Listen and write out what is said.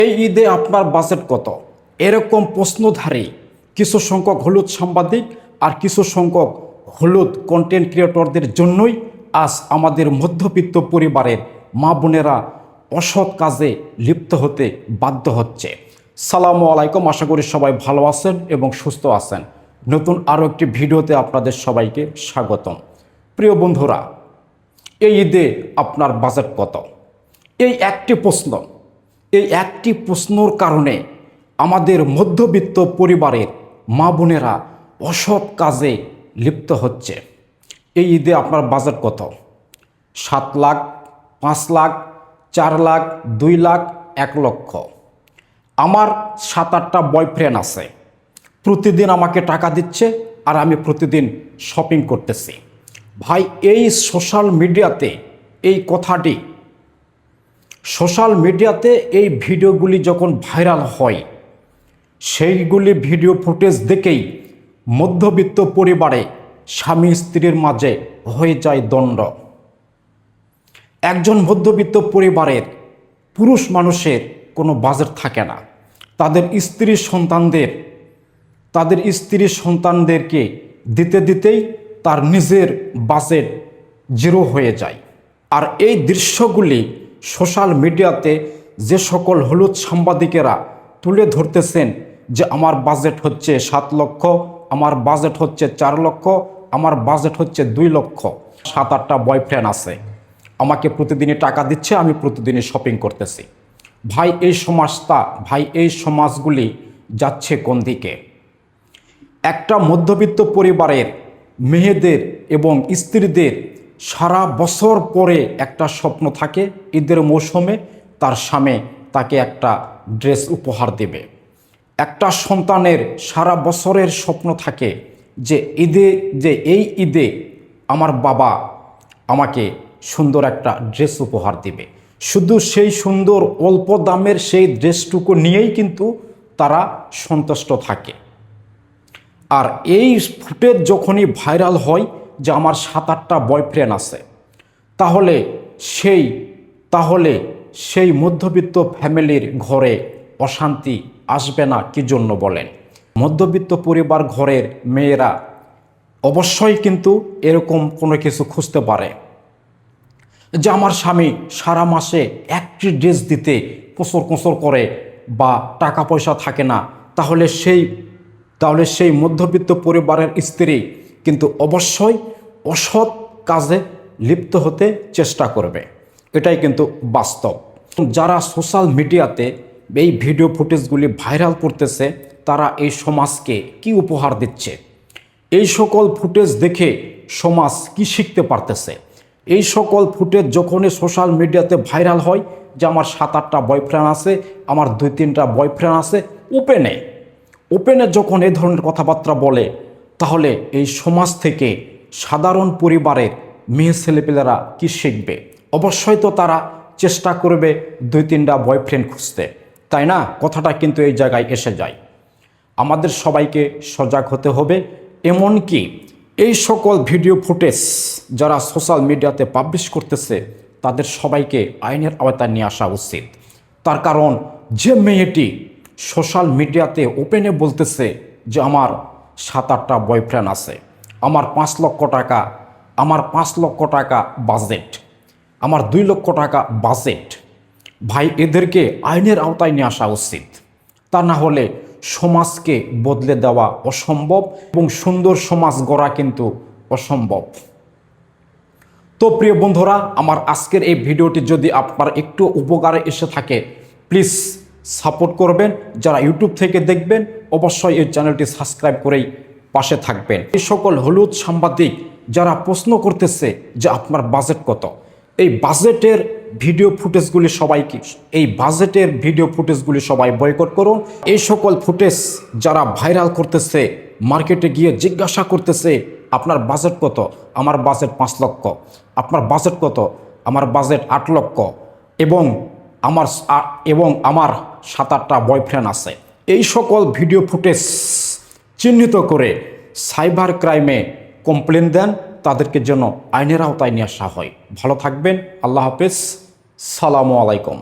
এই ঈদে আপনার বাজেট কত? এরকম প্রশ্নধারী কিছু সংখ্যক হলুদ সাংবাদিক আর কিছু সংখ্যক হলুদ কন্টেন্ট ক্রিয়েটরদের জন্যই আজ আমাদের মধ্যবিত্ত পরিবারের মা বোনেরা অসৎ কাজে লিপ্ত হতে বাধ্য হচ্ছে। সালামু আলাইকুম, আশা করি সবাই ভালো আছেন এবং সুস্থ আছেন। নতুন আরও একটি ভিডিওতে আপনাদের সবাইকে স্বাগতম। প্রিয় বন্ধুরা, এই ঈদে আপনার বাজেট কত? এই একটি প্রশ্নর কারণে আমাদের মধ্যবিত্ত পরিবারের মা বোনেরা অসৎ কাজে লিপ্ত হচ্ছে। এই ঈদে আপনার বাজেট কত? 7 লাখ, 5 লাখ, 4 লাখ, 2 লাখ, 1 লক্ষ। আমার 7-8টা বয়ফ্রেন্ড আছে, প্রতিদিন আমাকে টাকা দিচ্ছে আর আমি প্রতিদিন শপিং করতেছি। ভাই, এই সোশ্যাল মিডিয়াতে এই কথাটি, সোশ্যাল মিডিয়াতে এই ভিডিওগুলি যখন ভাইরাল হয়, সেইগুলি ভিডিও ফুটেজ দেখেই মধ্যবিত্ত পরিবারে স্বামী স্ত্রীর মাঝে হয়ে যায় দ্বন্দ্ব। একজন মধ্যবিত্ত পরিবারের পুরুষ মানুষের কোনো বাজেট থাকে না, তাদের স্ত্রী সন্তানদেরকে দিতে দিতেই তার নিজের বাজেট জিরো হয়ে যায়। আর এই দৃশ্যগুলি সোশ্যাল মিডিয়াতে যে সকল হলুদ সাংবাদিকেরা তুলে ধরতেছেন যে আমার বাজেট হচ্ছে 7 লক্ষ, আমার বাজেট হচ্ছে 4 লক্ষ, আমার বাজেট হচ্ছে 2 লক্ষ, 7-8টা বয়ফ্রেন্ড আছে, আমাকে প্রতিদিনই টাকা দিচ্ছে, আমি প্রতিদিনই শপিং করতেছি। ভাই, এই সমাজগুলি যাচ্ছে কোন দিকে? একটা মধ্যবিত্ত পরিবারের মেয়েদের এবং স্ত্রীদের সারা বছর পরে একটা স্বপ্ন থাকে, ঈদের মৌসুমে তার স্বামী তাকে একটা ড্রেস উপহার দেবে। একটা সন্তানের সারা বছরের স্বপ্ন থাকে যে এই ঈদে আমার বাবা আমাকে সুন্দর একটা ড্রেস উপহার দেবে। শুধু সেই সুন্দর অল্প দামের সেই ড্রেসটুকু নিয়েই কিন্তু তারা সন্তুষ্ট থাকে। আর এই ফুটেজ যখনই ভাইরাল হয় যে আমার 7-8টা বয়ফ্রেন্ড আছে, তাহলে সেই মধ্যবিত্ত ফ্যামিলির ঘরে অশান্তি আসবে না কি জন্য বলেন? মধ্যবিত্ত পরিবার ঘরের মেয়েরা অবশ্যই কিন্তু এরকম কোনো কিছু খুঁজতে পারে যে আমার স্বামী সারা মাসে একটি ড্রেস দিতে কোঁচর করে বা টাকা পয়সা থাকে না, তাহলে সেই মধ্যবিত্ত পরিবারের স্ত্রী কিন্তু অবশ্যই অসৎ কাজে লিপ্ত হতে চেষ্টা করবে। এটাই কিন্তু বাস্তব। যারা সোশ্যাল মিডিয়াতে এই ভিডিও ফুটেজগুলি ভাইরাল করতেছে, তারা এই সমাজকে কি উপহার দিচ্ছে? এই সকল ফুটেজ দেখে সমাজ কি শিখতে পারতেছে? এই সকল ফুটেজ যখনই সোশ্যাল মিডিয়াতে ভাইরাল হয় যে আমার 7-8টা বয়ফ্রেন্ড আছে, আমার 2-3টা বয়ফ্রেন্ড আছে, ওপেনে যখন এই ধরনের কথাবার্তা বলে, তাহলে এই সমাজ থেকে সাধারণ পরিবারের মেয়ে ছেলেপেলেরা কি শিখবে? অবশ্যই তো তারা চেষ্টা করবে 2-3টা বয়ফ্রেন্ড খুঁজতে, তাই না? কথাটা কিন্তু এই জায়গায় এসে যায়। আমাদের সবাইকে সজাগ হতে হবে। এমনকি এই সকল ভিডিও ফুটেজ যারা সোশ্যাল মিডিয়াতে পাবলিশ করতেছে, তাদের সবাইকে আইনের আওতায় নিয়ে আসা উচিত। তার কারণ, যে মেয়েটি সোশ্যাল মিডিয়াতে ওপেনে বলতেছে যে আমার 7-8টা বয়ফ্রেন্ড আছে, আমার 5 লক্ষ টাকা বাজেট, আমার 2 লক্ষ টাকা বাজেট, ভাই, এদেরকে আইনের আওতায় নিয়ে আসা উচিত। তা না হলে সমাজকে বদলে দেওয়া অসম্ভব এবং সুন্দর সমাজ গড়া কিন্তু অসম্ভব। তো প্রিয় বন্ধুরা, আমার আজকের এই ভিডিওটি যদি আপনার একটু উপকারে এসে থাকে, প্লিজ সাপোর্ট করবেন। যারা ইউটিউব থেকে দেখবেন, অবশ্যই এই চ্যানেলটি সাবস্ক্রাইব করেই পাশে থাকবেন। এই সকল হলুদ সাংবাদিক যারা প্রশ্ন করতেছে যে আপনার বাজেট কত, এই বাজেটের ভিডিও ফুটেজগুলি সবাই বয়কট করুন। এই সকল ফুটেজ যারা ভাইরাল করতেছে, মার্কেটে গিয়ে জিজ্ঞাসা করতেছে আপনার বাজেট কত, আমার বাজেট 5 লক্ষ, আপনার বাজেট কত, আমার বাজেট 8 লক্ষ, এবং আমার 7-8টা বয়ফ্রেন্ড আছে, এই সকল ভিডিও ফুটেজ চিহ্নিত করে সাইবার ক্রাইমে কমপ্লেন দেন, তাদেরকে যেন আইনের আওতায় নিয়ে আসা হয়। ভালো থাকবেন। আল্লাহ হাফেজ। সালামু আলাইকুম।